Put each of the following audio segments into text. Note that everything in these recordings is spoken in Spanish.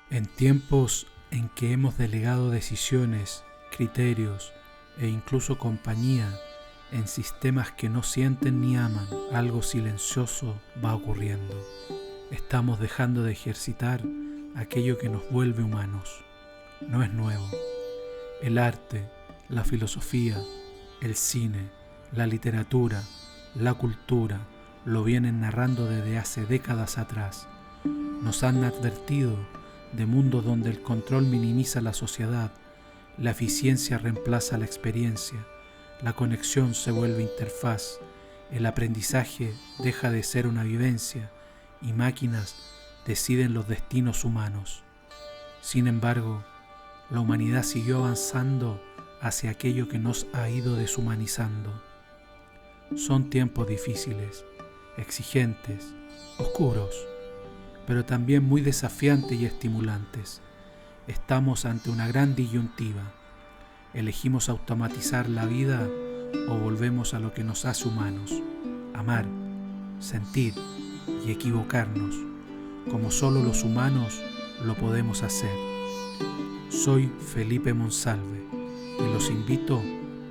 En tiempos en que hemos delegado decisiones, criterios e incluso compañía en sistemas que no sienten ni aman, algo silencioso va ocurriendo. Estamos dejando de ejercitar aquello que nos vuelve humanos. No es nuevo. El arte, la filosofía, el cine, la literatura, la cultura lo vienen narrando desde hace décadas atrás. Nos han advertido de mundos donde el control minimiza la sociedad, la eficiencia reemplaza la experiencia, la conexión se vuelve interfaz, el aprendizaje deja de ser una vivencia y máquinas deciden los destinos humanos. Sin embargo, la humanidad siguió avanzando hacia aquello que nos ha ido deshumanizando. Son tiempos difíciles, exigentes, oscuros, pero también muy desafiantes y estimulantes. Estamos ante una gran disyuntiva. ¿Elegimos automatizar la vida o volvemos a lo que nos hace humanos? Amar, sentir y equivocarnos, como solo los humanos lo podemos hacer. Soy Felipe Monsalve y los invito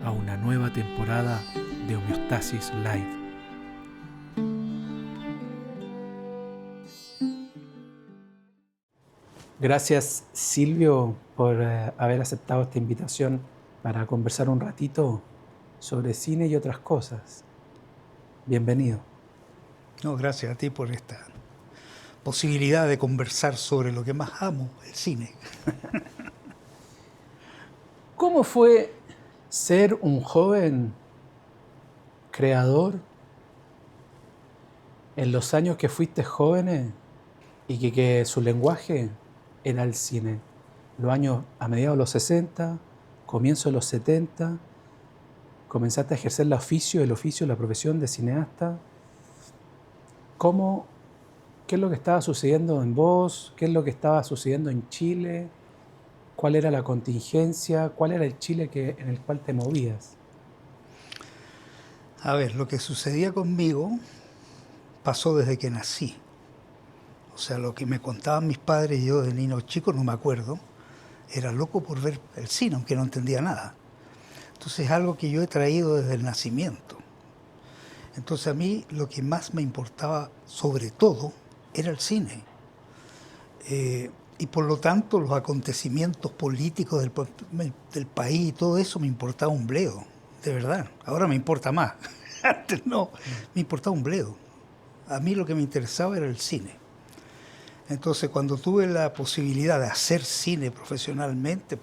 a una nueva temporada de Homeostasis Live. Gracias, Silvio, por haber aceptado esta invitación para conversar un ratito sobre cine y otras cosas. Bienvenido. No, gracias a ti por esta posibilidad de conversar sobre lo que más amo, el cine. ¿Cómo fue ser un joven creador en los años que fuiste joven y que su lenguaje era el cine? Los años a mediados de los 60, comienzo de los 70, comenzaste a ejercer el oficio, la profesión de cineasta. ¿Qué es lo que estaba sucediendo en vos? ¿Qué es lo que estaba sucediendo en Chile? ¿Cuál era la contingencia? ¿Cuál era el Chile en el cual te movías? A ver, lo que sucedía conmigo pasó desde que nací. O sea, lo que me contaban mis padres y yo de niño chico, no me acuerdo, era loco por ver el cine, aunque no entendía nada. Entonces es algo que yo he traído desde el nacimiento. Entonces a mí lo que más me importaba, sobre todo, era el cine. Y por lo tanto los acontecimientos políticos del país y todo eso me importaba un bledo, de verdad. Ahora me importa más. Antes no, me importaba un bledo. A mí lo que me interesaba era el cine. Entonces cuando tuve la posibilidad de hacer cine profesionalmente,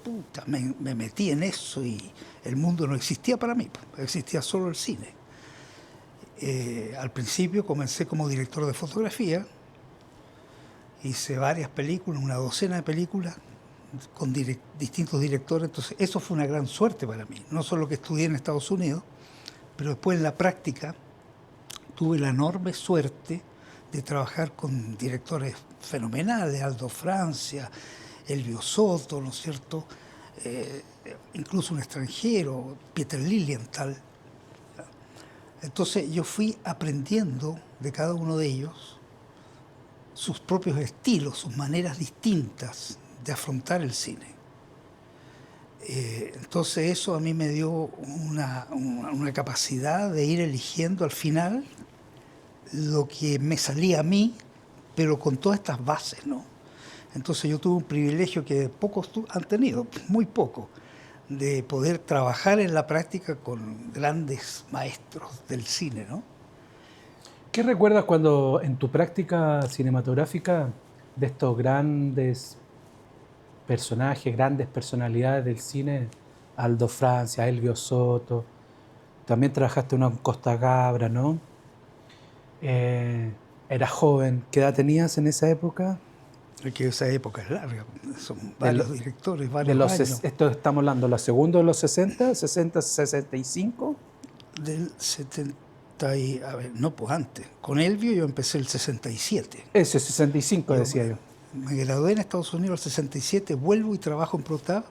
me metí en eso y el mundo no existía para mí, existía solo el cine. Al principio comencé como director de fotografía, hice varias películas, una docena de películas con distintos directores, entonces eso fue una gran suerte para mí, no solo que estudié en Estados Unidos, pero después en la práctica tuve la enorme suerte de trabajar con directores fenomenales, Aldo Francia, Elvio Soto, ¿no es cierto? Incluso un extranjero, Peter Lilienthal. Entonces yo fui aprendiendo de cada uno de ellos sus propios estilos, sus maneras distintas de afrontar el cine. Entonces eso a mí me dio una capacidad de ir eligiendo al final lo que me salía a mí, pero con todas estas bases, ¿no? Entonces yo tuve un privilegio que pocos han tenido, muy pocos, de poder trabajar en la práctica con grandes maestros del cine, ¿no? ¿Qué recuerdas cuando en tu práctica cinematográfica de estos grandes personajes, grandes personalidades del cine, Aldo Francia, Elvio Soto, también trabajaste en Costa Gabra, ¿no? Eras joven, ¿qué edad tenías en esa época? Que esa época es larga, son varios directores, varios años. Esto estamos hablando, ¿la segunda de los 60, 60, 65? Del 70 a ver, no, pues antes. Con Elvio yo empecé el 67. Ese, 65 decía yo. Me gradué en Estados Unidos el 67, vuelvo y trabajo en ProTab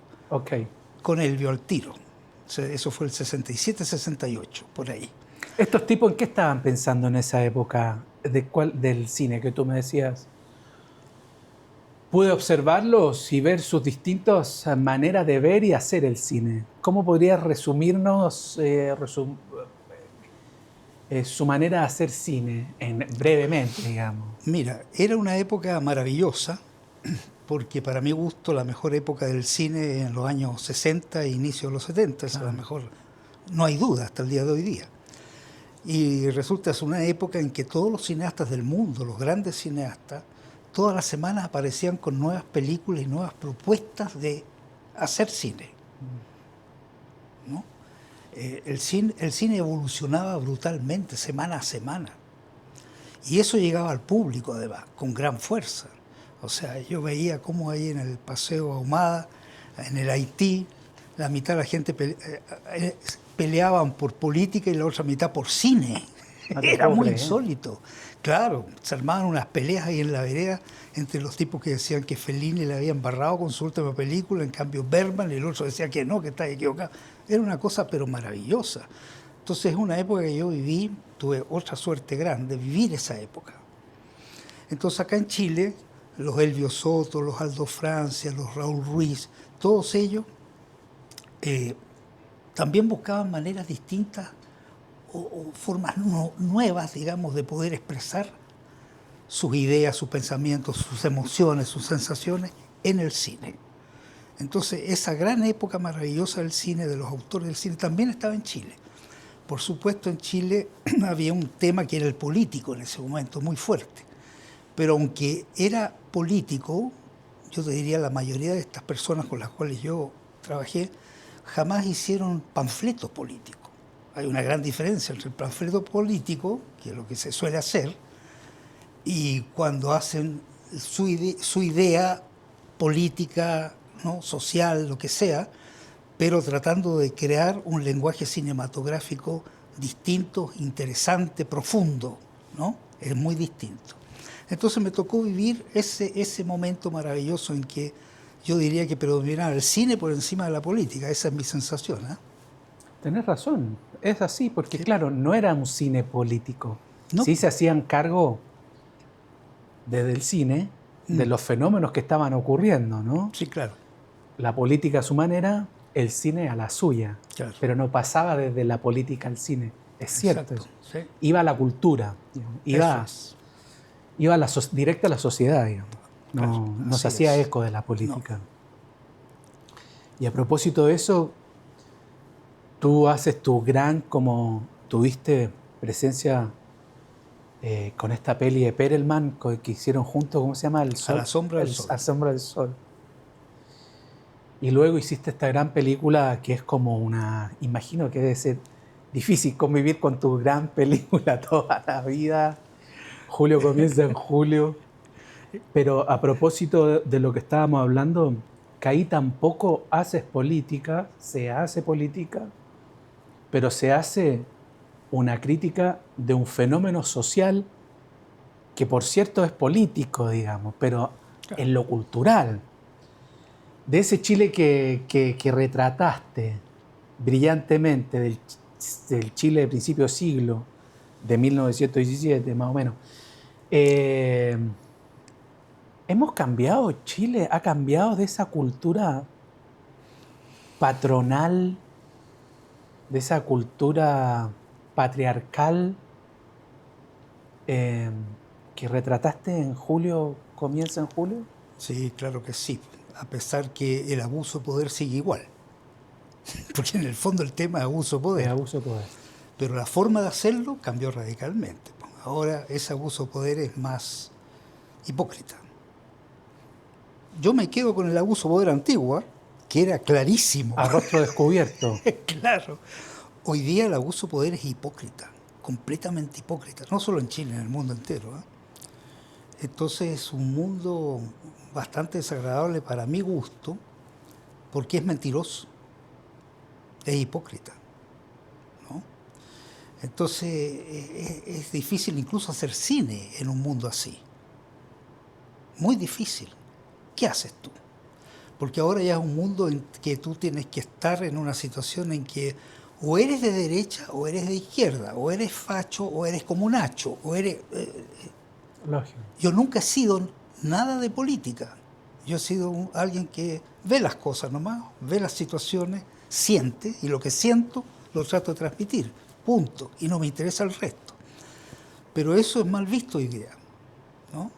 con Elvio al tiro. O sea, eso fue el 67, 68, por ahí. ¿Estos tipos en qué estaban pensando en esa época del cine que tú me decías? pude observarlos y ver sus distintas maneras de ver y hacer el cine. ¿Cómo podrías resumirnos su manera de hacer cine, brevemente, digamos? Mira, era una época maravillosa, porque para mi gusto la mejor época del cine en los años 60 e inicio de los 70, esa es la mejor, no hay duda hasta el día de hoy día. Y resulta es una época en que todos los cineastas del mundo, los grandes cineastas, todas las semanas aparecían con nuevas películas y nuevas propuestas de hacer cine, ¿no? El cine evolucionaba brutalmente, semana a semana. Y eso llegaba al público, además, con gran fuerza. O sea, yo veía cómo ahí en el Paseo Ahumada, en el Haití, la mitad de la gente peleaban por política y la otra mitad por cine. Era muy insólito. Claro, se armaban unas peleas ahí en la vereda entre los tipos que decían que Fellini le había embarrado con su última película, en cambio Bergman, y el otro decía que no, que está equivocado. Era una cosa pero maravillosa. Entonces es una época que yo viví, tuve otra suerte grande, vivir esa época. Entonces acá en Chile, los Elvio Soto, los Aldo Francia, los Raúl Ruiz, todos ellos también buscaban maneras distintas o formas nuevas, digamos, de poder expresar sus ideas, sus pensamientos, sus emociones, sus sensaciones en el cine. Entonces, esa gran época maravillosa del cine, de los autores del cine, también estaba en Chile. Por supuesto, en Chile había un tema que era el político en ese momento, muy fuerte. Pero aunque era político, yo te diría la mayoría de estas personas con las cuales yo trabajé jamás hicieron panfletos políticos. Hay una gran diferencia entre el panfleto político, que es lo que se suele hacer, y cuando hacen su idea política, ¿no? Social, lo que sea, pero tratando de crear un lenguaje cinematográfico distinto, interesante, profundo, ¿no? Es muy distinto. Entonces me tocó vivir ese momento maravilloso en que yo diría que predominaba el cine por encima de la política. Esa es mi sensación, ¿eh? Tenés razón, es así, porque Sí. claro, no era un cine político. No. Sí se hacían cargo desde el cine de los fenómenos que estaban ocurriendo, ¿no? Sí, claro. La política a su manera, el cine a la suya. Claro. Pero no pasaba desde la política al cine. Es cierto. Exacto, sí. Iba a la cultura, digamos. Iba directo a la sociedad, digamos. Claro, No se así hacía es. eco de la política. Y a propósito de eso, tú haces tuviste presencia con esta peli de Perelman que hicieron juntos, ¿cómo se llama? El Sol. A la sombra del sol. A la sombra del sol. Y luego hiciste esta gran película que es como imagino que debe ser difícil convivir con tu gran película toda la vida. Julio comienza en julio. Pero a propósito de lo que estábamos hablando, que ahí tampoco haces política, se hace política, pero se hace una crítica de un fenómeno social que por cierto es político, digamos, pero Claro. en lo cultural. De ese Chile que retrataste brillantemente, del Chile de principio de siglo, de 1917 más o menos, hemos cambiado, Chile ha cambiado de esa cultura patronal, de esa cultura patriarcal que retrataste en julio, comienza en julio. Sí, claro que sí. A pesar que el abuso de poder sigue igual. Porque en el fondo el tema es abuso de poder. De abuso de poder. Pero la forma de hacerlo cambió radicalmente. Ahora ese abuso de poder es más hipócrita. Yo me quedo con el abuso de poder antiguo, ¿eh? Que era clarísimo. A rostro descubierto. Claro. Hoy día el abuso de poder es hipócrita, completamente hipócrita, no solo en Chile, en el mundo entero, ¿eh? Entonces es un mundo bastante desagradable para mi gusto, porque es mentiroso, es hipócrita, ¿no? Entonces es difícil incluso hacer cine en un mundo así. Muy difícil. ¿Qué haces tú? Porque ahora ya es un mundo en que tú tienes que estar en una situación en que o eres de derecha o eres de izquierda, o eres facho o eres comunacho, o eres... Lógico. Yo nunca he sido nada de política, Yo he sido alguien que ve las cosas nomás, ve las situaciones, siente, y lo que siento lo trato de transmitir, punto, y no me interesa el resto. Pero eso es mal visto hoy día, ¿no?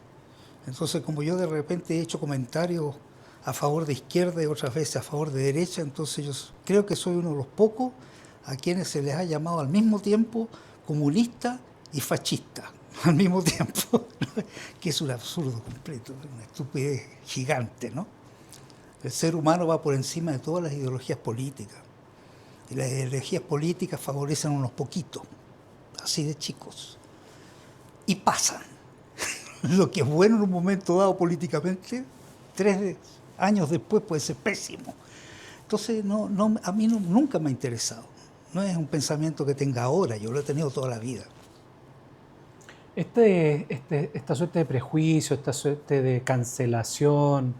Entonces, como yo de repente he hecho comentarios a favor de izquierda y otras veces a favor de derecha, entonces yo creo que soy uno de los pocos a quienes se les ha llamado al mismo tiempo comunista y fascista, al mismo tiempo, que es un absurdo completo, una estupidez gigante, ¿no? El ser humano va por encima de todas las ideologías políticas, y las ideologías políticas favorecen a unos poquitos, así de chicos, y pasan. Lo que es bueno en un momento dado políticamente, 3 años después puede ser pésimo. Entonces, a mí nunca me ha interesado. No es un pensamiento que tenga ahora, yo lo he tenido toda la vida. Esta suerte de prejuicio, esta suerte de cancelación,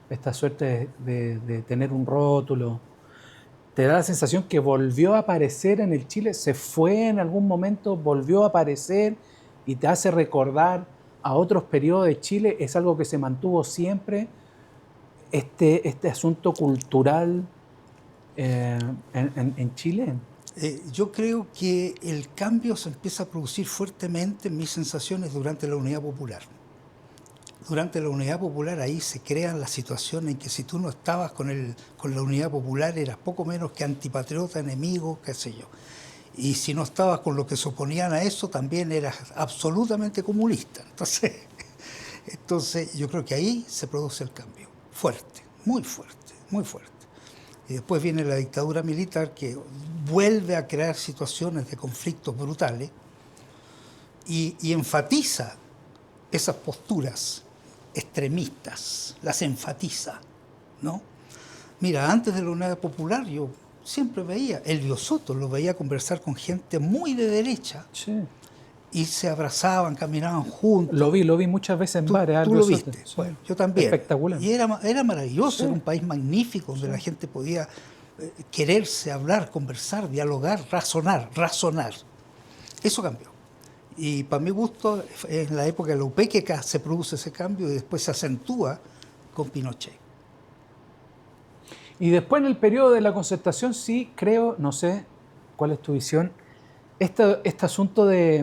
esta suerte de tener un rótulo, ¿te da la sensación que volvió a aparecer en el Chile? ¿Se fue en algún momento, volvió a aparecer y te hace recordar a otros periodos de Chile? ¿Es algo que se mantuvo siempre? Este asunto cultural en Chile. Yo creo que el cambio se empieza a producir fuertemente en mis sensaciones durante la Unidad Popular. Durante la Unidad Popular ahí se crean las situaciones en que si tú no estabas con la Unidad Popular eras poco menos que antipatriota, enemigo, qué sé yo. Y si no estabas con lo que se oponían a eso, también eras absolutamente comunista. Entonces yo creo que ahí se produce el cambio, fuerte, muy fuerte, muy fuerte. Y después viene la dictadura militar que vuelve a crear situaciones de conflictos brutales y enfatiza esas posturas extremistas, las enfatiza, ¿no? Mira, antes de la Unidad Popular yo siempre veía, Elvio Soto lo veía conversar con gente muy de derecha. Sí. Y se abrazaban, caminaban juntos. Lo vi muchas veces en bares. ¿Tú lo viste? Sí. Bueno, yo también. Espectacular. Y era maravilloso, sí. Era un país magnífico donde la gente podía quererse, hablar, conversar, dialogar, razonar. Eso cambió. Y para mi gusto, en la época de la UPEC se produce ese cambio y después se acentúa con Pinochet. Y después en el periodo de la Concertación sí creo, no sé cuál es tu visión, este asunto de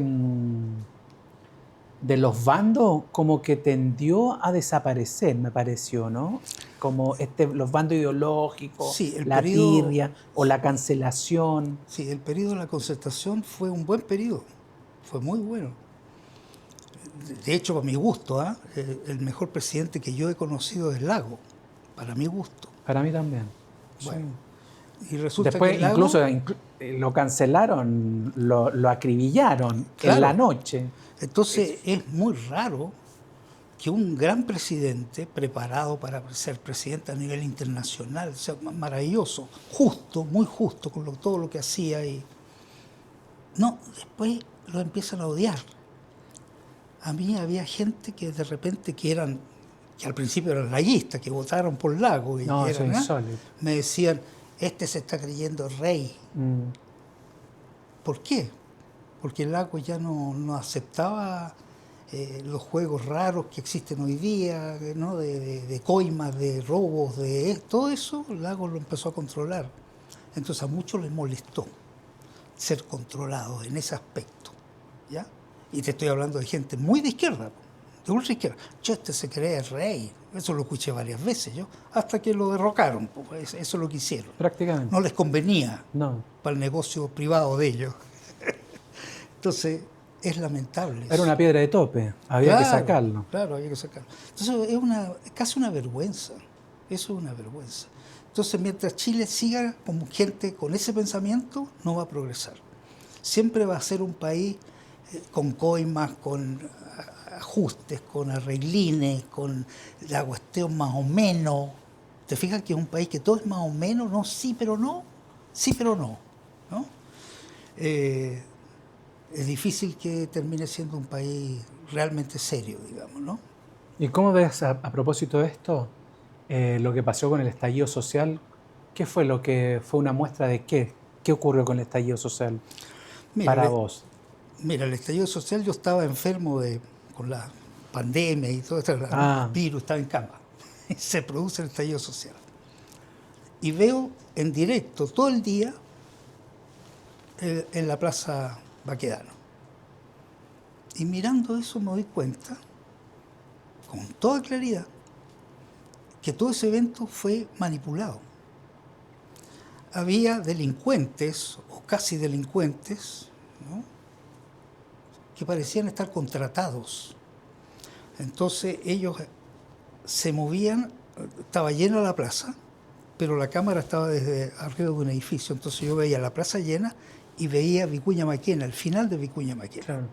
los bandos como que tendió a desaparecer, me pareció, ¿no? Como los bandos ideológicos, sí, tirria o la cancelación. Sí, el periodo de la Concertación fue un buen periodo, fue muy bueno. De hecho, para mi gusto, el mejor presidente que yo he conocido es Lago, para mi gusto. Para mí también. Bueno, sí. Y resulta después que Lago, incluso lo cancelaron, lo acribillaron claro, en la noche. Entonces es muy raro que un gran presidente preparado para ser presidente a nivel internacional, sea maravilloso, justo, muy justo con todo lo que hacía, y no, después lo empiezan a odiar. A mí había gente que de repente que al principio eran layistas, que votaron por Lago, y No, eso es insólito. me decían, este se está creyendo rey. ¿Por qué? Porque Lago ya no aceptaba los juegos raros que existen hoy día, ¿no? de coimas, de robos, todo eso, Lago lo empezó a controlar. Entonces a muchos les molestó ser controlados en ese aspecto, ¿ya? Y te estoy hablando de gente muy de izquierda, de ultra izquierda. Este se cree rey, eso lo escuché varias veces yo, hasta que lo derrocaron, pues eso es lo que hicieron. Prácticamente. No les convenía para el negocio privado de ellos. Entonces, es lamentable. Era una piedra de tope, había que sacarlo. Claro, había que sacarlo. Entonces, es casi una vergüenza. Eso es una vergüenza. Entonces, mientras Chile siga como gente con ese pensamiento, no va a progresar. Siempre va a ser un país con coimas, con ajustes, con arreglines, con la cuestión más o menos. ¿Te fijas que es un país que todo es más o menos? No, sí, pero no. Sí, pero no. ¿No? Es difícil que termine siendo un país realmente serio, digamos, ¿no? ¿Y cómo ves, a propósito de esto, lo que pasó con el estallido social? ¿Qué fue lo que fue una muestra de qué? ¿Qué ocurrió con el estallido social para vos? Mira, el estallido social, yo estaba enfermo con la pandemia y todo esto, el virus, estaba en cama. se produce el estallido social. Y veo en directo todo el día en la Plaza Baquedano. Y mirando eso me doy cuenta, con toda claridad, que todo ese evento fue manipulado. Había delincuentes, o casi delincuentes, ¿no?, que parecían estar contratados. Entonces ellos se movían, estaba llena la plaza, pero la cámara estaba desde arriba de un edificio. Entonces yo veía la plaza llena y veía Vicuña Maquena, el final de Vicuña Maquena. Claro.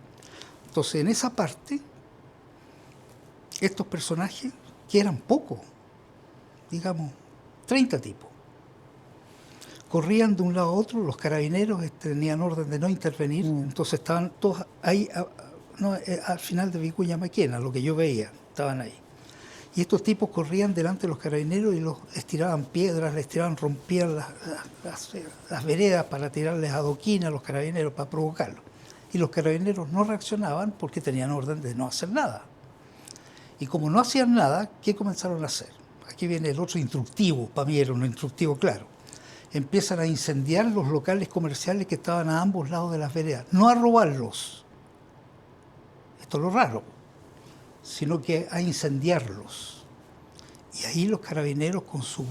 Entonces en esa parte, estos personajes, que eran pocos, digamos, 30 tipos, corrían de un lado a otro, los carabineros tenían orden de no intervenir, entonces estaban todos ahí, al final de Vicuña Maquena, lo que yo veía, estaban ahí. Y estos tipos corrían delante de los carabineros y les tiraban piedras, rompían las veredas para tirarles adoquines a los carabineros, para provocarlos. Y los carabineros no reaccionaban porque tenían orden de no hacer nada. Y como no hacían nada, ¿qué comenzaron a hacer? Aquí viene el otro instructivo, para mí era un instructivo claro. Empiezan a incendiar los locales comerciales que estaban a ambos lados de las veredas. No a robarlos, esto es lo raro, sino que a incendiarlos. Y ahí los carabineros con su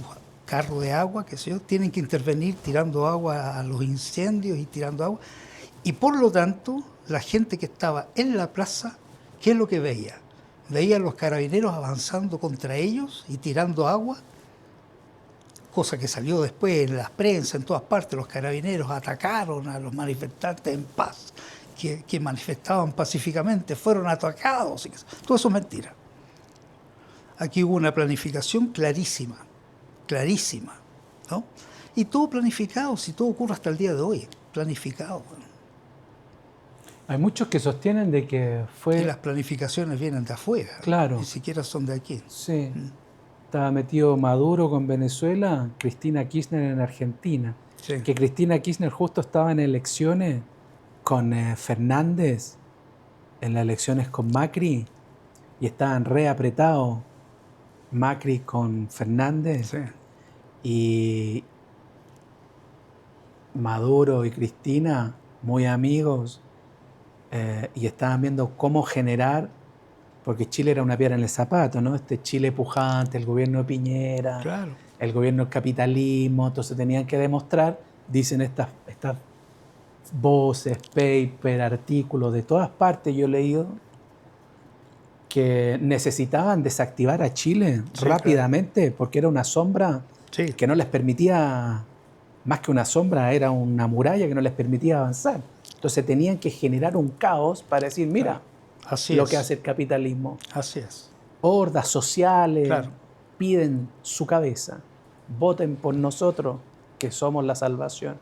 carro de agua, qué sé yo, tienen que intervenir tirando agua a los incendios y tirando agua. Y por lo tanto, la gente que estaba en la plaza, ¿qué es lo que veía? Veía a los carabineros avanzando contra ellos y tirando agua, cosa que salió después en las prensa, en todas partes. Los carabineros atacaron a los manifestantes en paz, que manifestaban pacíficamente, fueron atacados. Todo eso es mentira. Aquí hubo una planificación clarísima, ¿no? Y todo planificado, si todo ocurre hasta el día de hoy, planificado. Bueno. Hay muchos que sostienen de que fue... Y las planificaciones vienen de afuera, claro, ni siquiera son de aquí. Sí. Estaba metido Maduro con Venezuela, Cristina Kirchner en Argentina. Sí. Que Cristina Kirchner justo estaba en elecciones con Fernández, en las elecciones con Macri, y estaban re apretados Macri con Fernández. Sí. Y Maduro y Cristina, muy amigos, y estaban viendo cómo generar, porque Chile era una piedra en el zapato, ¿no? Este Chile pujante, el gobierno de Piñera, Claro. el gobierno del capitalismo, entonces tenían que demostrar, dicen estas voces, paper, artículos de todas partes, yo he leído, que necesitaban desactivar a Chile rápidamente, claro, porque era una sombra que no les permitía, más que una sombra, era una muralla que no les permitía avanzar. Entonces tenían que generar un caos para decir, mira, así lo es que hace el capitalismo. Así es. Hordas sociales, claro, piden su cabeza, voten por nosotros, que somos la salvación.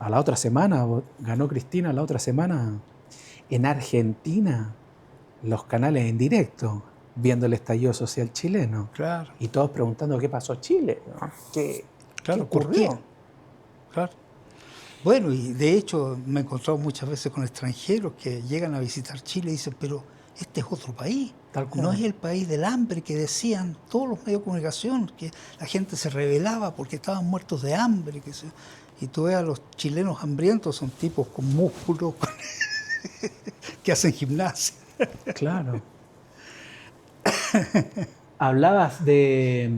A la otra semana, ganó Cristina, la otra semana, en Argentina, los canales en directo, viendo el estallido social chileno. Claro. Y todos preguntando qué pasó a Chile, ¿no? ¿Qué ocurrió? ¿Por qué? Claro. Bueno, y de hecho me he encontrado muchas veces con extranjeros que llegan a visitar Chile y dicen, pero este es otro país. No es el país del hambre que decían todos los medios de comunicación, que la gente se rebelaba porque estaban muertos de hambre. Y tú ves a los chilenos hambrientos, son tipos con músculos, que hacen gimnasia. Claro. Hablabas de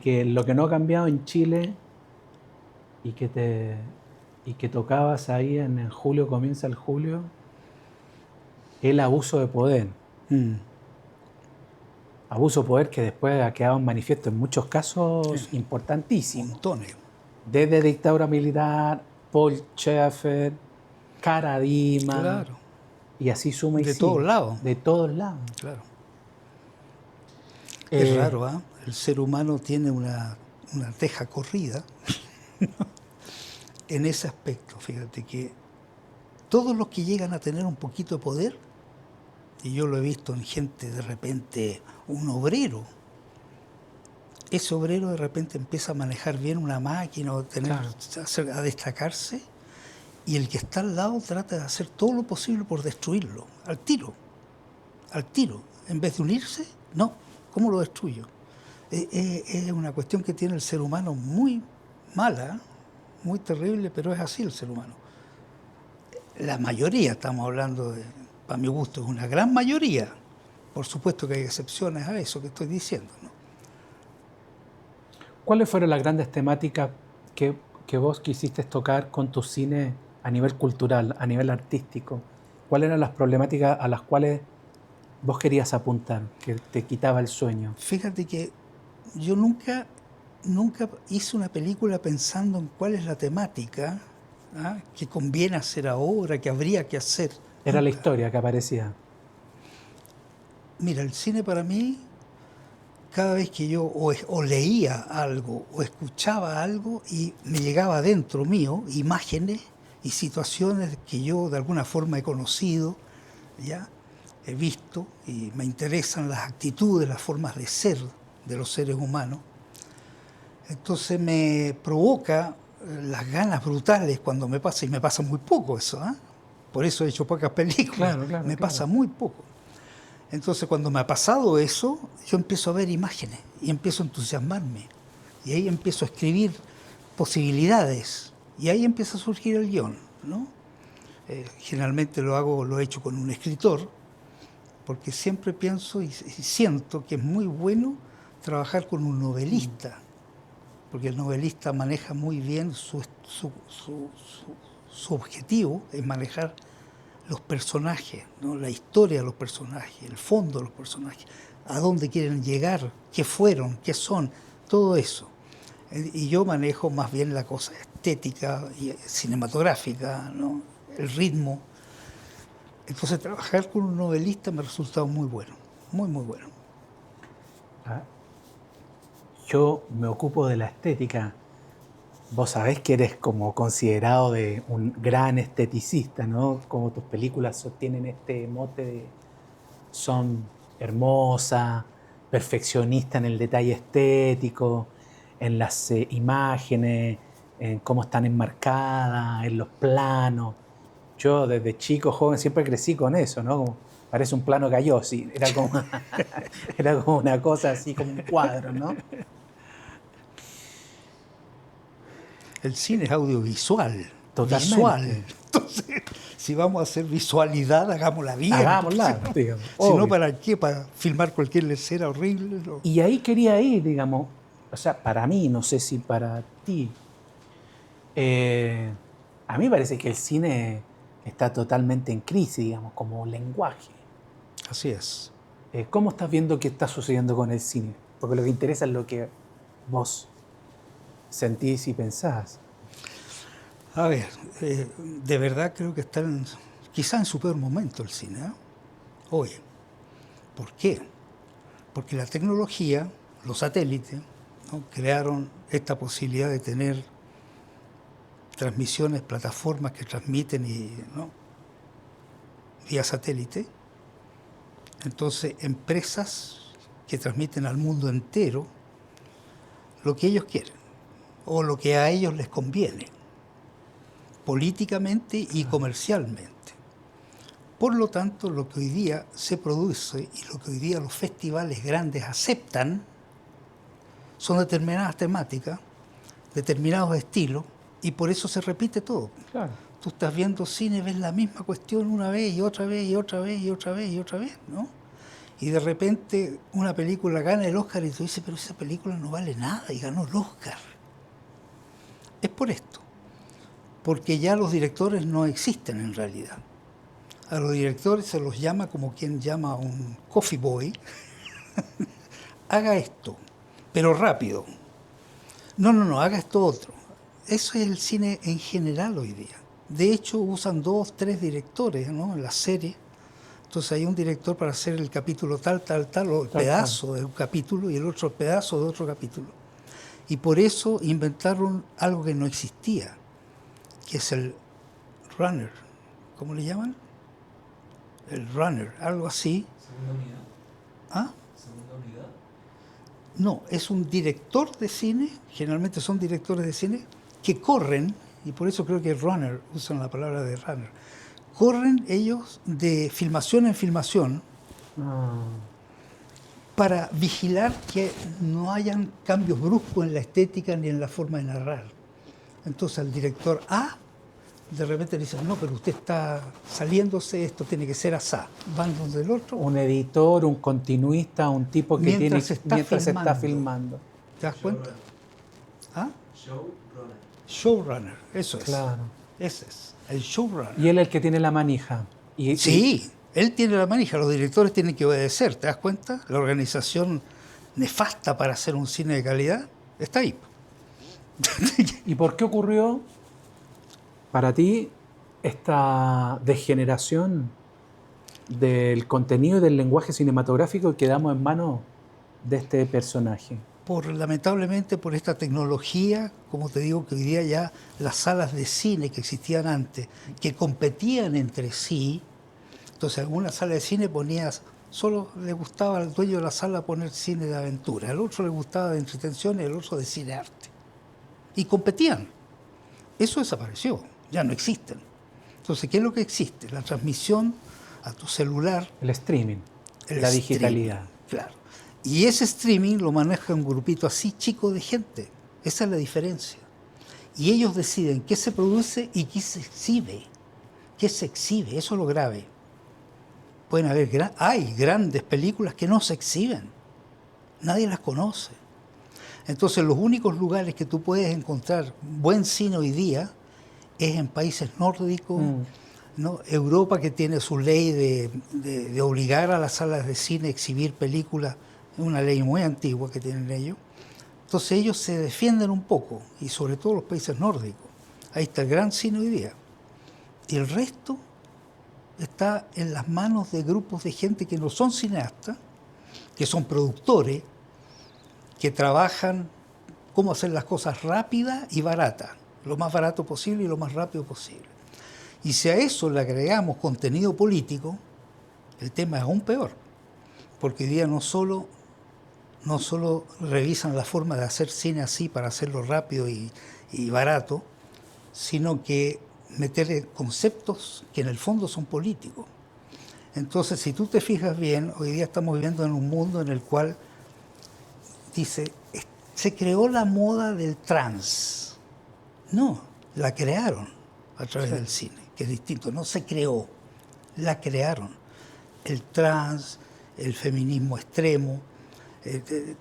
que lo que no ha cambiado en Chile y que tocabas ahí en julio, comienza el julio, el abuso de poder. Abuso de poder que después ha quedado en manifiesto en muchos casos importantísimos. Montones. Desde dictadura militar, Paul Schaeffer, Caradima. Claro. Y así suma y de sigue. Todos lados. De todos lados. Claro. Es raro, ¿eh? El ser humano tiene una teja corrida en ese aspecto. Fíjate que todos los que llegan a tener un poquito de poder, y yo lo he visto en gente de repente, un obrero, ese obrero de repente empieza a manejar bien una máquina, a destacarse, y el que está al lado trata de hacer todo lo posible por destruirlo, al tiro, en vez de unirse, no, ¿cómo lo destruyo? Es una cuestión que tiene el ser humano muy mala, muy terrible, pero es así el ser humano. La mayoría, estamos hablando de, para mi gusto, es una gran mayoría. Por supuesto que hay excepciones a eso que estoy diciendo, ¿no? ¿Cuáles fueron las grandes temáticas que vos quisiste tocar con tu cine a nivel cultural, a nivel artístico? ¿Cuáles eran las problemáticas a las cuales vos querías apuntar, que te quitaba el sueño? Fíjate que yo nunca hice una película pensando en cuál es la temática, ¿ah?, que conviene hacer ahora, que habría que hacer. Era la Nunca. historia que aparecía. Mira, el cine para mí, cada vez que yo o leía algo o escuchaba algo y me llegaba dentro mío imágenes y situaciones que yo de alguna forma he conocido, ya he visto y me interesan las actitudes, las formas de ser de los seres humanos. Entonces me provoca las ganas brutales cuando me pasa, y me pasa muy poco eso, ¿eh? Por eso he hecho pocas películas, me pasa muy poco. Entonces cuando me ha pasado eso, yo empiezo a ver imágenes y empiezo a entusiasmarme. Y ahí empiezo a escribir posibilidades y ahí empieza a surgir el guión, ¿no? Generalmente lo he hecho con un escritor, porque siempre pienso y siento que es muy bueno trabajar con un novelista, porque el novelista maneja muy bien su objetivo, es manejar los personajes, ¿no?, la historia de los personajes, el fondo de los personajes, a dónde quieren llegar, qué fueron, qué son, todo eso. Y yo manejo más bien la cosa estética y cinematográfica, ¿no?, el ritmo. Entonces trabajar con un novelista me ha resultado muy bueno, muy, muy bueno. Yo me ocupo de la estética. Vos sabés que eres como considerado de un gran esteticista, ¿no? Como tus películas tienen este mote de son hermosas, perfeccionista en el detalle estético, en las imágenes, en cómo están enmarcadas, en los planos. Yo desde chico, joven, siempre crecí con eso, ¿no? Como, parece un plano Cayosi, era como una cosa así, como un cuadro, ¿no? El cine es audiovisual, Totalmente. visual. Entonces, si vamos a hacer visualidad, hagámosla bien. Hagámosla, digamos. Si no, ¿para qué? ¿Para filmar cualquier lesera horrible? No. Y ahí quería ir, digamos, o sea, para mí, no sé si para ti, a mí me parece que el cine está totalmente en crisis, digamos, como lenguaje. Así es. ¿Cómo estás viendo qué está sucediendo con el cine? Porque lo que interesa es lo que vos sentís y pensás. A ver, de verdad creo que está quizá en su peor momento el cine, ¿eh? Hoy. ¿Por qué? Porque la tecnología, los satélites, ¿no?, crearon esta posibilidad de tener transmisiones, plataformas que transmiten ¿no?, vía satélite. Entonces, empresas que transmiten al mundo entero lo que ellos quieren o lo que a ellos les conviene, políticamente y comercialmente. Por lo tanto, lo que hoy día se produce y lo que hoy día los festivales grandes aceptan son determinadas temáticas, determinados estilos, y por eso se repite todo. Claro. Tú estás viendo cine, ves la misma cuestión una vez y otra vez y otra vez y otra vez y otra vez, ¿no? Y de repente una película gana el Oscar y tú dices, pero esa película no vale nada y ganó el Oscar. Es por esto, porque ya los directores no existen en realidad. A los directores se los llama como quien llama a un coffee boy, haga esto, pero rápido. No, haga esto otro. Eso es el cine en general hoy día. De hecho, usan 2, 3 directores, ¿no?, en la serie. Entonces hay un director para hacer el capítulo tal, o el pedazo de un capítulo, y el otro pedazo de otro capítulo. Y por eso inventaron algo que no existía, que es el runner. ¿Cómo le llaman? El runner, algo así. ¿Segunda unidad? ¿Ah? ¿Segunda unidad? No, es un director de cine, generalmente son directores de cine, que corren, y por eso creo que runner, usan la palabra de runner, corren ellos de filmación en filmación, para vigilar que no hayan cambios bruscos en la estética ni en la forma de narrar. Entonces al director A de repente le dicen, no, pero usted está saliéndose, esto tiene que ser asá. Van donde el otro. Un editor, un continuista, un tipo que mientras se está filmando. ¿Te das cuenta? ¿Ah? Showrunner. Showrunner, eso es. Claro. Ese es, el showrunner. Y él es el que tiene la manija. Sí, él tiene la manija, los directores tienen que obedecer, ¿te das cuenta? La organización nefasta para hacer un cine de calidad está ahí. ¿Y por qué ocurrió para ti esta degeneración del contenido y del lenguaje cinematográfico y quedamos en manos de este personaje? Lamentablemente por esta tecnología, como te digo, que hoy día ya las salas de cine que existían antes, que competían entre sí, entonces alguna sala de cine ponías, solo le gustaba al dueño de la sala poner cine de aventura, al otro le gustaba de entretención y al otro de cine arte. Y competían. Eso desapareció, ya no existen. Entonces, ¿qué es lo que existe? La transmisión a tu celular. El streaming, la digitalidad. Claro. Y ese streaming lo maneja un grupito así chico de gente. Esa es la diferencia. Y ellos deciden qué se produce y qué se exhibe. ¿Qué se exhibe? Eso es lo grave. Pueden haber hay grandes películas que no se exhiben. Nadie las conoce. Entonces los únicos lugares que tú puedes encontrar buen cine hoy día es en países nórdicos, ¿no? Europa, que tiene su ley de obligar a las salas de cine a exhibir películas, es una ley muy antigua que tienen ellos. Entonces ellos se defienden un poco, y sobre todo los países nórdicos. Ahí está el gran cine hoy día. Y el resto está en las manos de grupos de gente que no son cineastas, que son productores, que trabajan cómo hacer las cosas rápidas y baratas, lo más barato posible y lo más rápido posible. Y si a eso le agregamos contenido político, el tema es aún peor, porque hoy día no solo revisan la forma de hacer cine así para hacerlo rápido y barato, sino que meter conceptos que en el fondo son políticos. Entonces, si tú te fijas bien, hoy día estamos viviendo en un mundo en el cual dice, se creó la moda del trans. No, la crearon a través del cine, que es distinto. No se creó, la crearon. El trans, el feminismo extremo,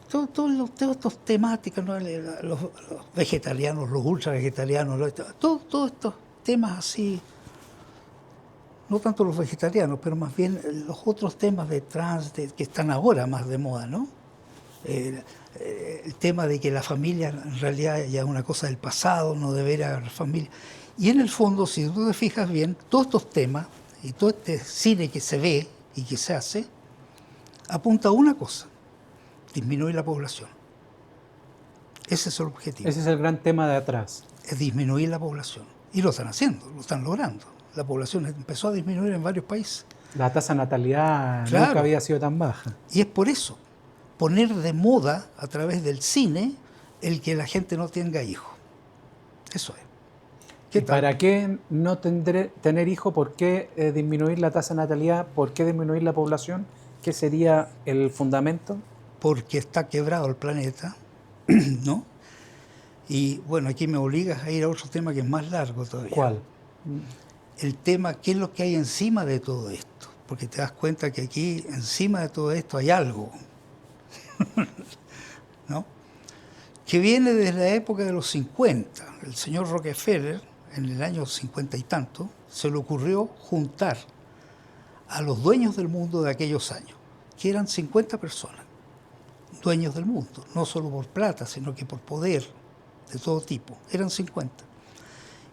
todas estas temáticas, ¿no? los vegetarianos, los ultra vegetarianos, todos estos temas así, no tanto los vegetarianos, pero más bien los otros temas de trans que están ahora más de moda, ¿no? El tema de que la familia en realidad ya es una cosa del pasado, no debería haber familia. Y en el fondo, si tú te fijas bien, todos estos temas y todo este cine que se ve y que se hace, apunta a una cosa: disminuir la población. Ese es el objetivo. Ese es el gran tema de atrás. Es disminuir la población. Y lo están haciendo, lo están logrando. La población empezó a disminuir en varios países. La tasa de natalidad nunca había sido tan baja. Y es por eso, poner de moda a través del cine el que la gente no tenga hijos. Eso es. ¿Y para qué no tener hijos? ¿Por qué disminuir la tasa de natalidad? ¿Por qué disminuir la población? ¿Qué sería el fundamento? Porque está quebrado el planeta, ¿no? Y bueno, aquí me obligas a ir a otro tema que es más largo todavía. ¿Cuál? El tema, ¿qué es lo que hay encima de todo esto? Porque te das cuenta que aquí, encima de todo esto, hay algo, ¿no? Que viene desde la época de los 50. El señor Rockefeller, en el año 50 y tanto, se le ocurrió juntar a los dueños del mundo de aquellos años, que eran 50 personas, dueños del mundo, no solo por plata, sino que por poder de todo tipo, eran 50.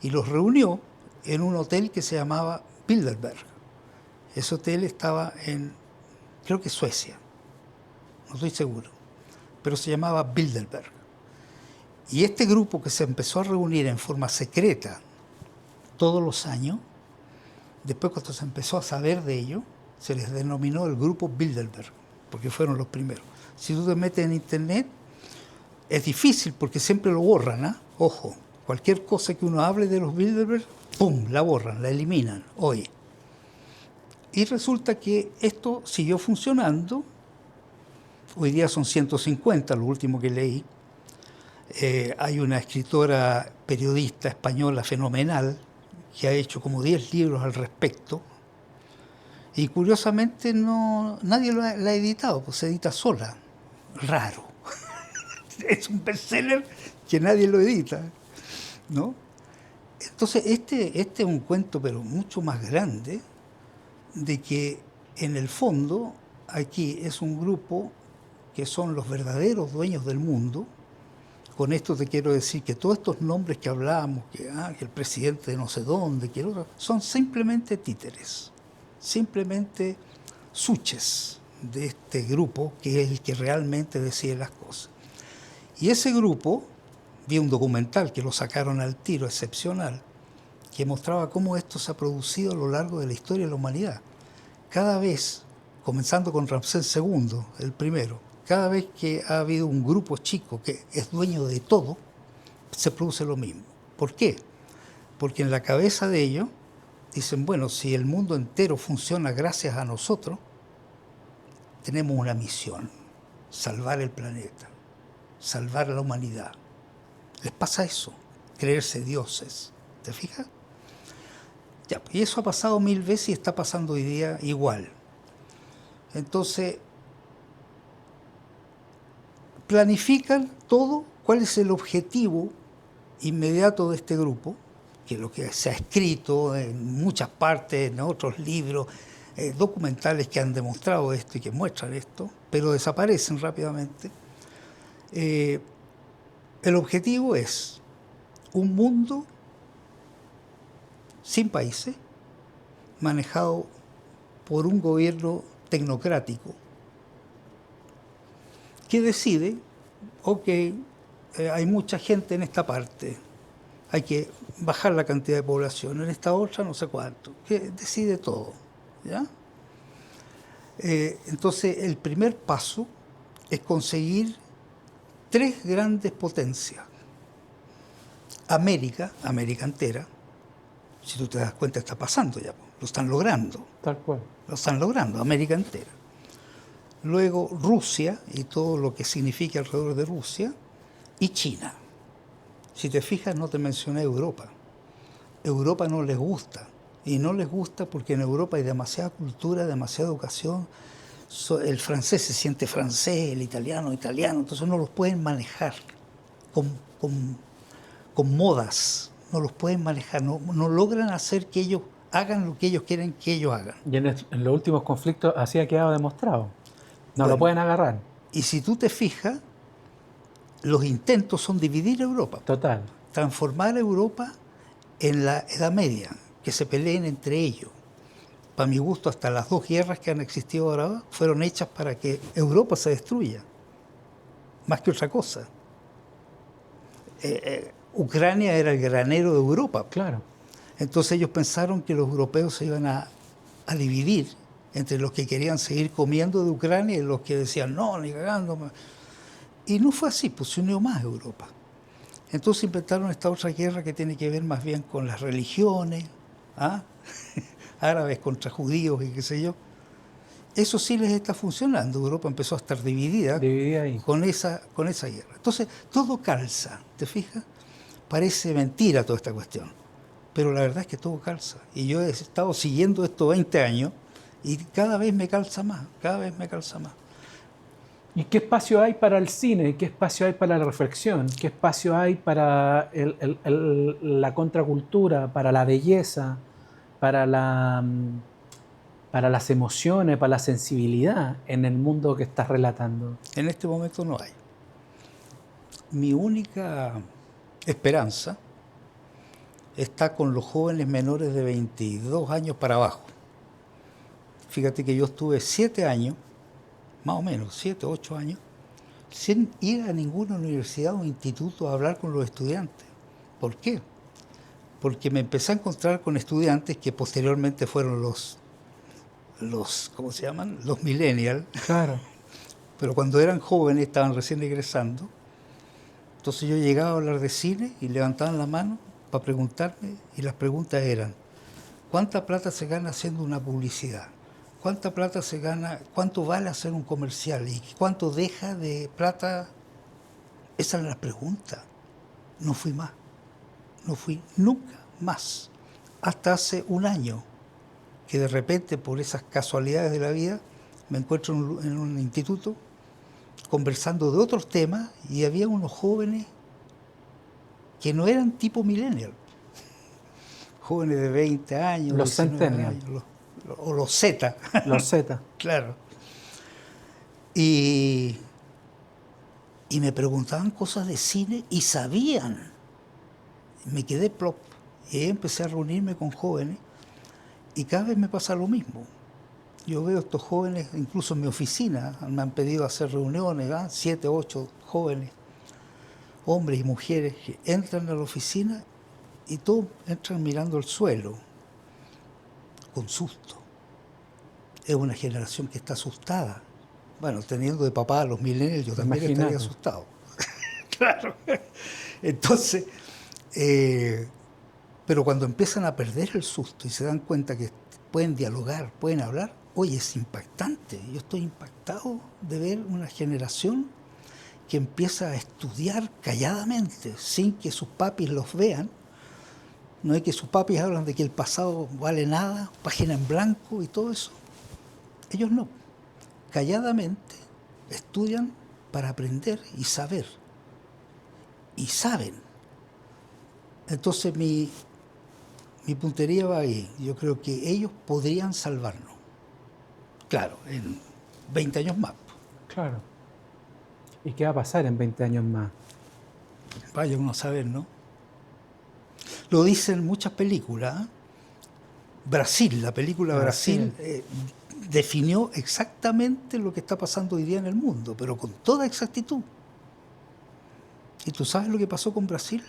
Y los reunió en un hotel que se llamaba Bilderberg. Ese hotel estaba en, creo que Suecia, no estoy seguro, pero se llamaba Bilderberg. Y este grupo, que se empezó a reunir en forma secreta todos los años, después cuando se empezó a saber de ello, se les denominó el grupo Bilderberg, porque fueron los primeros. Si tú te metes en internet, es difícil porque siempre lo borran, ¿eh? Ojo, cualquier cosa que uno hable de los Bilderberg, ¡pum!, la borran, la eliminan hoy. Y resulta que esto siguió funcionando. Hoy día son 150, lo último que leí. Hay una escritora periodista española fenomenal que ha hecho como 10 libros al respecto. Y curiosamente nadie la ha editado, pues se edita sola. Raro. Es un bestseller que nadie lo edita, ¿no? Entonces, este es un cuento, pero mucho más grande, de que en el fondo aquí es un grupo que son los verdaderos dueños del mundo. Con esto te quiero decir que todos estos nombres que hablamos, que el presidente de no sé dónde, que el otro, son simplemente títeres, simplemente suches de este grupo que es el que realmente decide las cosas. Y ese grupo, vi un documental que lo sacaron al tiro, excepcional, que mostraba cómo esto se ha producido a lo largo de la historia de la humanidad. Cada vez, comenzando con Ramsés II, el primero, cada vez que ha habido un grupo chico que es dueño de todo, se produce lo mismo. ¿Por qué? Porque en la cabeza de ellos dicen, bueno, si el mundo entero funciona gracias a nosotros, tenemos una misión, salvar el planeta, salvar a la humanidad. Les pasa eso, creerse dioses. ¿Te fijas? Ya, y eso ha pasado 1000 veces y está pasando hoy día igual. Entonces, planifican todo, cuál es el objetivo inmediato de este grupo, que es lo que se ha escrito en muchas partes, en otros libros, documentales que han demostrado esto y que muestran esto, pero desaparecen rápidamente. El objetivo es un mundo sin países, manejado por un gobierno tecnocrático, que decide, ok, hay mucha gente en esta parte, hay que bajar la cantidad de población, en esta otra no sé cuánto, que decide todo, ¿ya? Entonces, el primer paso es conseguir 3 grandes potencias. América entera, si tú te das cuenta está pasando ya, lo están logrando. Tal cual. Lo están logrando, América entera. Luego Rusia y todo lo que significa alrededor de Rusia, y China. Si te fijas, no te mencioné Europa. Europa no les gusta, y no les gusta porque en Europa hay demasiada cultura, demasiada educación. El francés se siente francés, el italiano, entonces no los pueden manejar con modas, no los pueden manejar, no logran hacer que ellos hagan lo que ellos quieren que ellos hagan. Y en los últimos conflictos así ha quedado demostrado. No Bueno, lo pueden agarrar. Y si tú te fijas, los intentos son dividir Europa. Total. Transformar a Europa en la Edad Media, que se peleen entre ellos. Para mi gusto, hasta las 2 guerras que han existido ahora fueron hechas para que Europa se destruya, más que otra cosa. Ucrania era el granero de Europa. Claro. Entonces ellos pensaron que los europeos se iban a dividir entre los que querían seguir comiendo de Ucrania y los que decían, no, ni cagando. Y no fue así, pues se unió más Europa. Entonces inventaron esta otra guerra que tiene que ver más bien con las religiones, árabes contra judíos y qué sé yo. Eso sí les está funcionando. Europa empezó a estar dividida ahí. con esa guerra. Entonces todo calza, ¿te fijas? Parece mentira toda esta cuestión, pero la verdad es que todo calza. Y yo he estado siguiendo esto 20 años y cada vez me calza más, ¿Y qué espacio hay para el cine? ¿Qué espacio hay para la reflexión? ¿Qué espacio hay para la contracultura, para la belleza, para las emociones, para la sensibilidad en el mundo que estás relatando? En este momento no hay. Mi única esperanza está con los jóvenes menores de 22 años para abajo. Fíjate que yo estuve 7 años, más o menos, 7, 8 años, sin ir a ninguna universidad o instituto a hablar con los estudiantes. ¿Por qué? Porque me empecé a encontrar con estudiantes que posteriormente fueron los ¿cómo se llaman? Los millennials. Claro. Pero cuando eran jóvenes, estaban recién egresando. Entonces yo llegaba a hablar de cine y levantaban la mano para preguntarme, y las preguntas eran, ¿cuánta plata se gana haciendo una publicidad? ¿cuánta plata se gana? ¿Cuánto vale hacer un comercial? ¿Y cuánto deja de plata? Esa era la pregunta. No fui más. No fui nunca más. Hasta hace un año, que de repente, por esas casualidades de la vida, me encuentro en un instituto conversando de otros temas y había unos jóvenes que no eran tipo millennial, jóvenes de 20 años, Los 19 centennial. años, o los Z. Los Z. Claro. Y me preguntaban cosas de cine y sabían. Me quedé plop. Y empecé a reunirme con jóvenes y cada vez me pasa lo mismo. Yo veo a estos jóvenes, incluso en mi oficina, me han pedido hacer reuniones, 7, 8 jóvenes, hombres y mujeres, que entran a la oficina y todos entran mirando el suelo, con susto. Es una generación que está asustada. Bueno, teniendo de papá a los millennials, yo también estaría asustado. Claro. Entonces, pero cuando empiezan a perder el susto y se dan cuenta que pueden dialogar, pueden hablar, oye, es impactante. Yo estoy impactado de ver una generación que empieza a estudiar calladamente, sin que sus papis los vean. No es que sus papis hablan de que el pasado vale nada, página en blanco y todo eso. Ellos no. Calladamente estudian para aprender y saber. Y saben. Entonces mi puntería va ahí. Yo creo que ellos podrían salvarnos. Claro, en 20 años más. Claro. ¿Y qué va a pasar en 20 años más? Vaya uno a saber, ¿no? Lo dicen muchas películas. Brasil, la película Brasil, definió exactamente lo que está pasando hoy día en el mundo, pero con toda exactitud. ¿Y tú sabes lo que pasó con Brasil?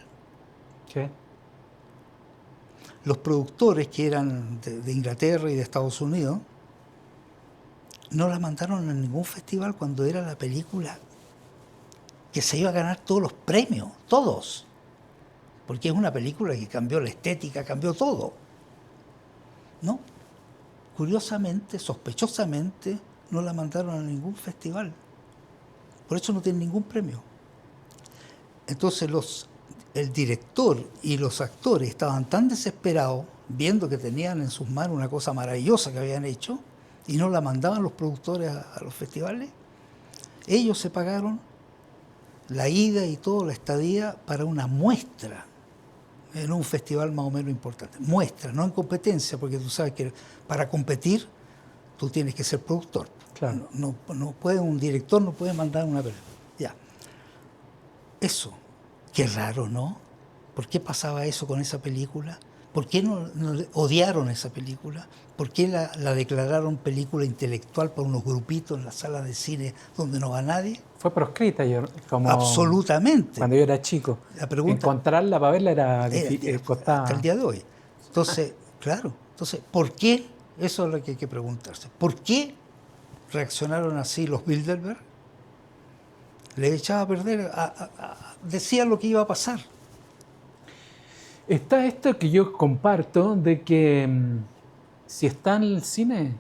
¿Qué? Los productores que eran de Inglaterra y de Estados Unidos no la mandaron a ningún festival cuando era la película que se iba a ganar todos los premios, todos. Porque es una película que cambió la estética, cambió todo. No. Curiosamente, sospechosamente, no la mandaron a ningún festival. Por eso no tiene ningún premio. Entonces el director y los actores estaban tan desesperados, viendo que tenían en sus manos una cosa maravillosa que habían hecho, y no la mandaban los productores a los festivales. Ellos se pagaron la ida y toda la estadía para una muestra en un festival más o menos importante. Muestra, no en competencia, porque tú sabes que para competir tú tienes que ser productor. Claro. No puede, un director no puede mandar una película. Ya. Eso. Qué raro, ¿no? ¿Por qué pasaba eso con esa película? ¿Por qué no odiaron esa película? ¿Por qué la declararon película intelectual para unos grupitos en las salas de cine donde no va nadie? Fue proscrita, como absolutamente. Cuando yo era chico. La pregunta, encontrarla para verla era costaba. Hasta el día de hoy. Entonces, claro. Entonces, ¿por qué? Eso es lo que hay que preguntarse. ¿Por qué reaccionaron así los Bilderberg? Le echaba a perder, decía lo que iba a pasar. Está esto que yo comparto de que si está en el cine,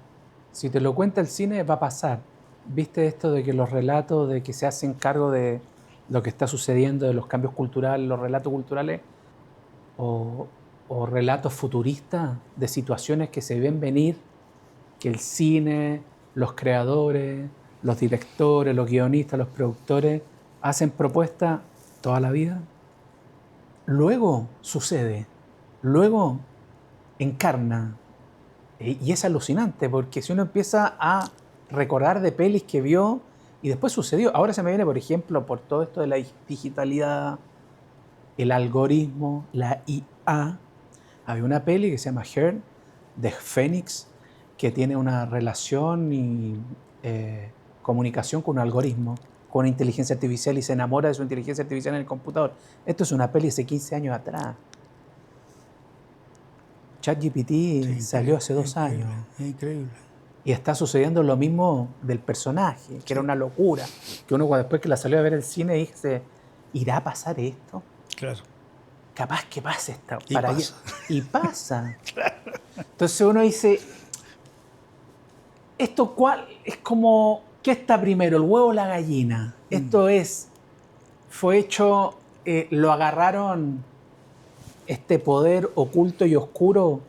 si te lo cuenta el cine, va a pasar. ¿Viste esto de que los relatos de que se hacen cargo de lo que está sucediendo, de los cambios culturales, los relatos culturales o relatos futuristas de situaciones que se ven venir, que el cine, los creadores, los directores, los guionistas, los productores hacen propuestas toda la vida? Luego sucede, luego encarna. Y es alucinante, porque si uno empieza a recordar de pelis que vio y después sucedió. Ahora se me viene, por ejemplo, por todo esto de la digitalidad, el algoritmo, la IA. Había una peli que se llama Her, de Phoenix, que tiene una relación y comunicación con un algoritmo, con una inteligencia artificial, y se enamora de su inteligencia artificial en el computador. Esto es una peli hace 15 años atrás. ChatGPT salió hace 2 años. Es increíble. Y está sucediendo lo mismo del personaje, que era una locura. Que uno después que la salió a ver el cine dice, ¿irá a pasar esto? Claro. Capaz que pase esta. Y pasa. Y pasa. Claro. Entonces uno dice, ¿Esto cuál es como, qué está primero, el huevo o la gallina? Esto fue hecho, lo agarraron este poder oculto y oscuro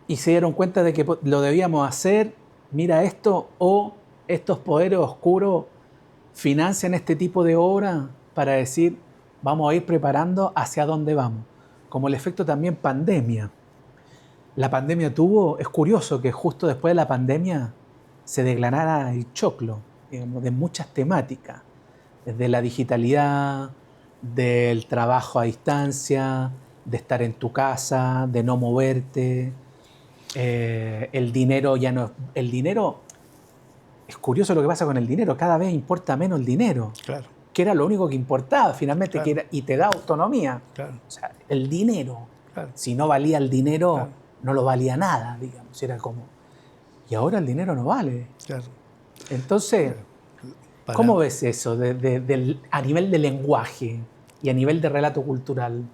y se dieron cuenta de que lo debíamos hacer, mira esto, o estos poderes oscuros financian este tipo de obra para decir, vamos a ir preparando hacia dónde vamos. Como el efecto también pandemia. La pandemia es curioso que justo después de la pandemia se declarara el choclo, digamos, de muchas temáticas, desde la digitalidad, del trabajo a distancia, de estar en tu casa, de no moverte. El dinero ya no... El dinero, es curioso lo que pasa con el dinero, cada vez importa menos el dinero, Claro, que era lo único que importaba finalmente, claro, y te da autonomía. claro, O sea, el dinero, claro, si no valía el dinero, claro, no lo valía nada, digamos, era como... Y ahora el dinero no vale. claro. Entonces, ¿cómo Para, ves eso a nivel de lenguaje y a nivel de relato cultural?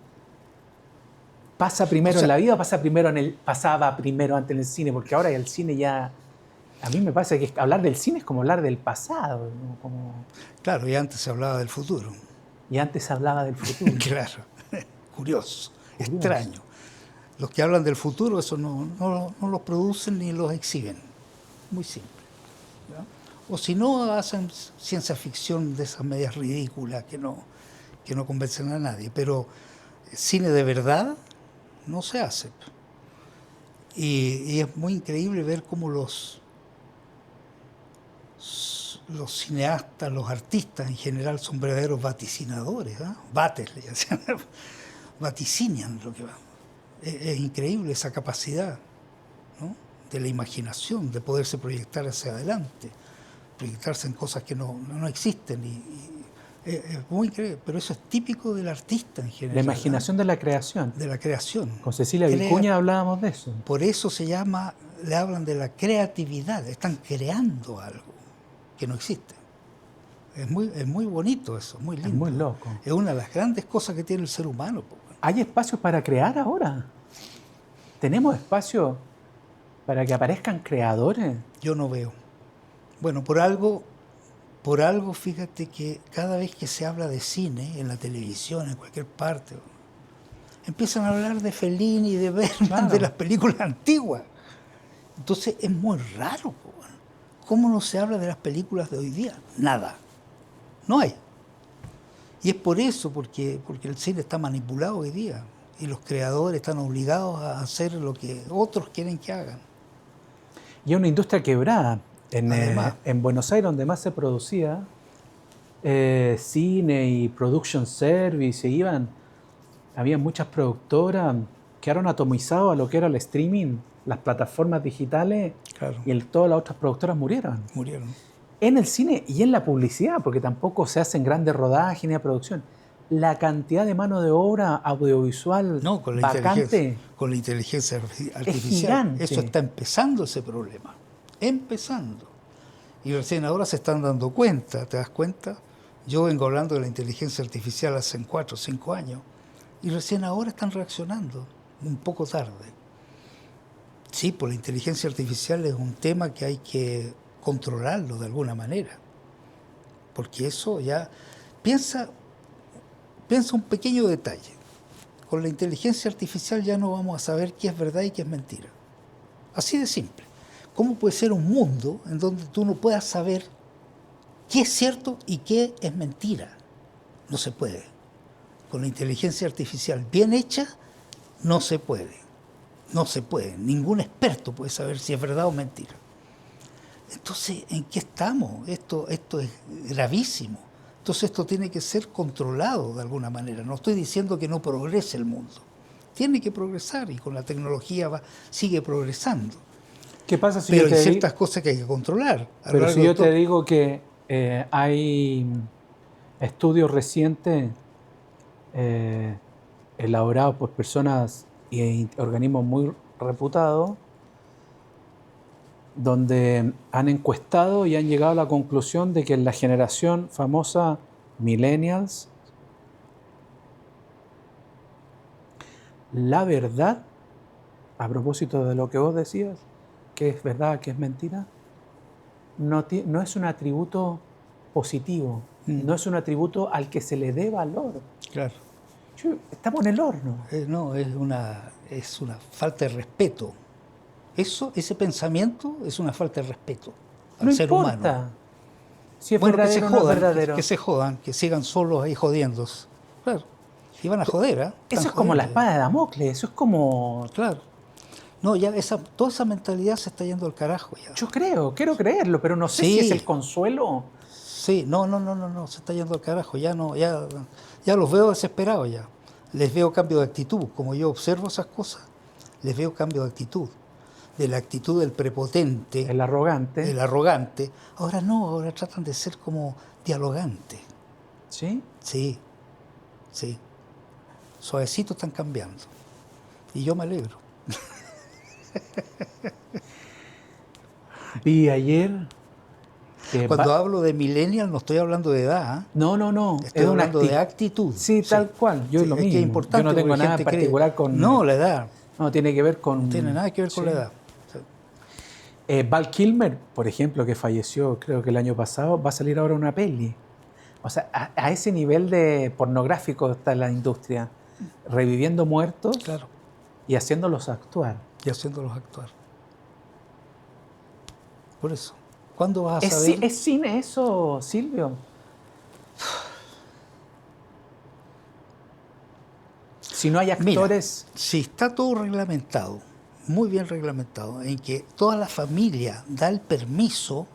¿Pasa o primero en sea, la vida o pasaba primero antes en el cine? Porque ahora el cine ya... A mí me pasa que hablar del cine es como hablar del pasado, ¿no? claro, y antes se hablaba del futuro. Y antes se hablaba del futuro. Claro, curioso, Curioso. extraño. Los que hablan del futuro, eso no los producen ni los exhiben. Muy simple. ¿Ya? O si no, hacen ciencia ficción de esas medias ridículas que no convencen a nadie. Pero cine de verdad no se hace. Y es muy increíble ver cómo los cineastas, los artistas en general son verdaderos vaticinadores, ¿eh? Bates le decían, vaticinian lo que va. Es increíble esa capacidad, ¿no? De la imaginación, de poderse proyectar hacia adelante, proyectarse en cosas que no existen. Es muy increíble, pero eso es típico del artista en general. La imaginación de la creación. De la creación. Con Cecilia Vicuña hablábamos de eso. Por eso le hablan de la creatividad, están creando algo que no existe. Es muy bonito eso, muy lindo. Es muy loco. Es una de las grandes cosas que tiene el ser humano. ¿Hay espacios para crear ahora? ¿Tenemos espacio para que aparezcan creadores? Yo no veo. Bueno, por algo, fíjate que cada vez que se habla de cine, en la televisión, en cualquier parte, empiezan a hablar de Fellini y de Bergman, claro, de las películas antiguas. Entonces es muy raro. ¿Cómo no se habla de las películas de hoy día? Nada. No hay. Y es por eso, porque el cine está manipulado hoy día y los creadores están obligados a hacer lo que otros quieren que hagan. Y es una industria quebrada. Además, en Buenos Aires, donde más se producía cine y production service, había muchas productoras que quedaron atomizadas a lo que era el streaming, las plataformas digitales, claro, y todas las otras productoras murieron. En el cine y en la publicidad, porque tampoco se hacen grandes rodajes ni producción. La cantidad de mano de obra audiovisual vacante con la inteligencia artificial, es gigante. Eso está empezando ese problema. Empezando. Y recién ahora se están dando cuenta, ¿te das cuenta? Yo vengo hablando de la inteligencia artificial hace 4 o 5 años y recién ahora están reaccionando, un poco tarde. Sí, pues la inteligencia artificial es un tema que hay que controlarlo de alguna manera, porque eso ya... Piensa un pequeño detalle. Con la inteligencia artificial ya no vamos a saber qué es verdad y qué es mentira. Así de simple. ¿Cómo puede ser un mundo en donde tú no puedas saber qué es cierto y qué es mentira? No se puede. Con la inteligencia artificial bien hecha, no se puede. No se puede. Ningún experto puede saber si es verdad o mentira. Entonces, ¿en qué estamos? Esto es gravísimo. Entonces esto tiene que ser controlado de alguna manera. No estoy diciendo que no progrese el mundo. Tiene que progresar y con la tecnología sigue progresando. ¿Qué pasa si pero hay ciertas cosas que hay que controlar? Pero si yo te digo que hay estudios recientes elaborados por personas y organismos muy reputados, donde han encuestado y han llegado a la conclusión de que en la generación famosa millennials, la verdad, a propósito de lo que vos decías, qué es verdad, qué es mentira, no es un atributo positivo, no es un atributo al que se le dé valor. Claro. Estamos en el horno. No, es una falta de respeto. Ese pensamiento es una falta de respeto al No ser importa humano. si es Bueno, verdadero o no es verdadero. que se jodan, que sigan solos ahí jodiéndose. Claro. Y van a joder, ¿eh? Eso es como la espada de Damocles, eso es como... Claro. No, ya toda esa mentalidad se está yendo al carajo ya. Yo quiero creerlo, pero no sé Sí. si es el consuelo. Sí, no, se está yendo al carajo. Ya los veo desesperados ya. Les veo cambio de actitud. Como yo observo esas cosas, les veo cambio de actitud. De la actitud del prepotente, El arrogante. del arrogante. Ahora no, ahora tratan de ser como dialogantes. ¿Sí? Sí. Suavecito están cambiando. Y yo me alegro. Y ayer... Cuando hablo de millennial no estoy hablando de edad. No. Estoy hablando de actitud. Sí, tal cual. Yo Sí, lo es que mismo. es importante, Yo no tengo porque nada en gente particular con... No, la edad. No, tiene que ver con... No tiene nada que ver con la edad. Val Kilmer, por ejemplo, que falleció creo que el año pasado, va a salir ahora una peli. O sea, a ese nivel de pornográfico está la industria, reviviendo muertos, claro, y haciéndolos actuar. Por eso. ¿Cuándo vas a saber? ¿Es cine eso, Silvio? Si no hay actores... Mira, si está todo reglamentado, muy bien reglamentado, en que toda la familia da el permiso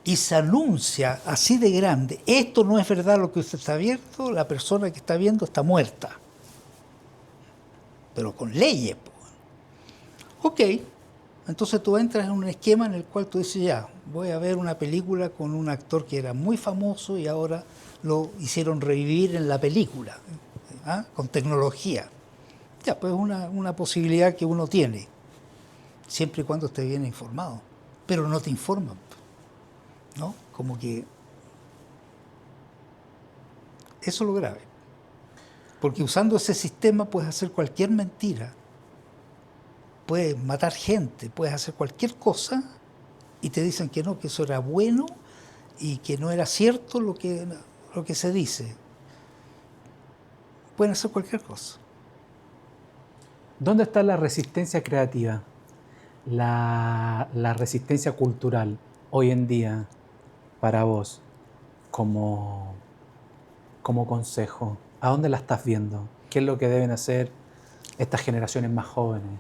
y se anuncia así de grande, esto no es verdad lo que usted está viendo, la persona que está viendo está muerta. Pero con leyes. Ok, entonces tú entras en un esquema en el cual tú dices, ya, voy a ver una película con un actor que era muy famoso y ahora lo hicieron revivir en la película, con tecnología. Ya, pues es una posibilidad que uno tiene, siempre y cuando esté bien informado. Pero no te informan, ¿no? Como que eso es lo grave. Porque usando ese sistema puedes hacer cualquier mentira, puedes matar gente, puedes hacer cualquier cosa y te dicen que no, que eso era bueno y que no era cierto lo que se dice. Pueden hacer cualquier cosa. ¿Dónde está la resistencia creativa? La resistencia cultural hoy en día para vos como consejo. ¿A dónde la estás viendo? ¿Qué es lo que deben hacer estas generaciones más jóvenes?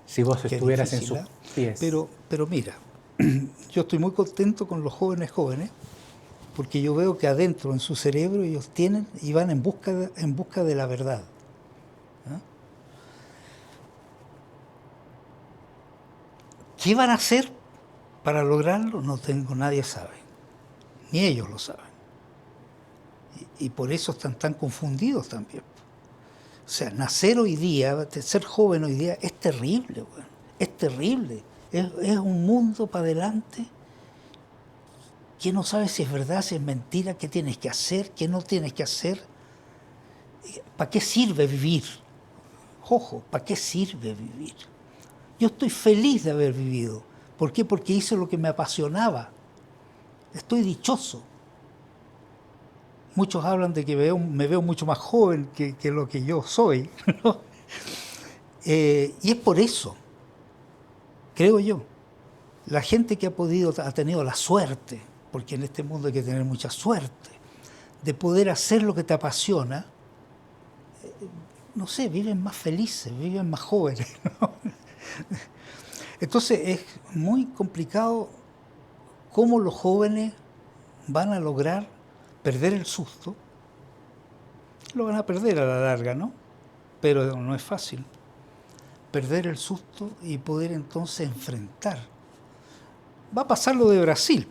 Si vos estuvieras en sus pies. Pero mira, yo estoy muy contento con los jóvenes porque yo veo que adentro, en su cerebro, ellos tienen y van en busca de la verdad. ¿Qué van a hacer para lograrlo? Nadie sabe. Ni ellos lo saben. Y por eso están tan confundidos también. O sea, nacer hoy día, ser joven hoy día, es terrible, güey. Es terrible. Es un mundo para adelante que no sabes si es verdad, si es mentira, qué tienes que hacer, qué no tienes que hacer. ¿Para qué sirve vivir? Ojo, ¿para qué sirve vivir? Yo estoy feliz de haber vivido. ¿Por qué? Porque hice lo que me apasionaba. Estoy dichoso. Muchos hablan de que me veo mucho más joven que lo que yo soy, ¿no? Y es por eso, creo yo. La gente que ha tenido la suerte, porque en este mundo hay que tener mucha suerte, de poder hacer lo que te apasiona, no sé, viven más felices, viven más jóvenes, ¿no? Entonces es muy complicado cómo los jóvenes van a lograr perder el susto. Lo van a perder a la larga, ¿no? Pero no es fácil. Perder el susto y poder entonces enfrentar. Va a pasar lo de Brasil.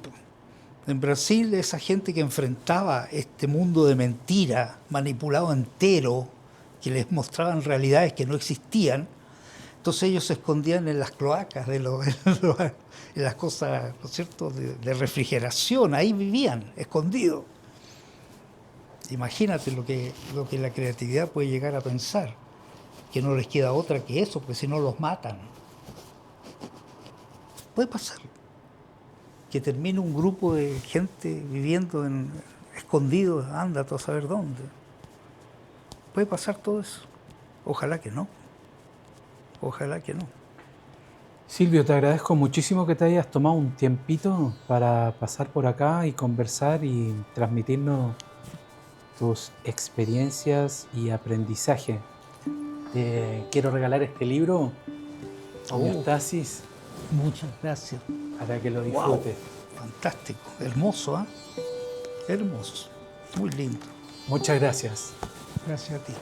En Brasil, esa gente que enfrentaba este mundo de mentira, manipulado entero, que les mostraban realidades que no existían, entonces ellos se escondían en las cloacas, en las cosas, ¿no es cierto?, de refrigeración, ahí vivían, escondidos. Imagínate lo que la creatividad puede llegar a pensar, que no les queda otra que eso, porque si no los matan. Puede pasar. Que termine un grupo de gente viviendo escondido, anda a saber dónde. Puede pasar todo eso. Ojalá que no. Ojalá que no. Silvio, te agradezco muchísimo que te hayas tomado un tiempito para pasar por acá y conversar y transmitirnos tus experiencias y aprendizaje. Te quiero regalar este libro, Homeostasis, Muchas gracias. para que lo disfrutes. Wow, fantástico. Hermoso, ¿ah? Hermoso. Muy lindo. Muchas gracias. Gracias a ti.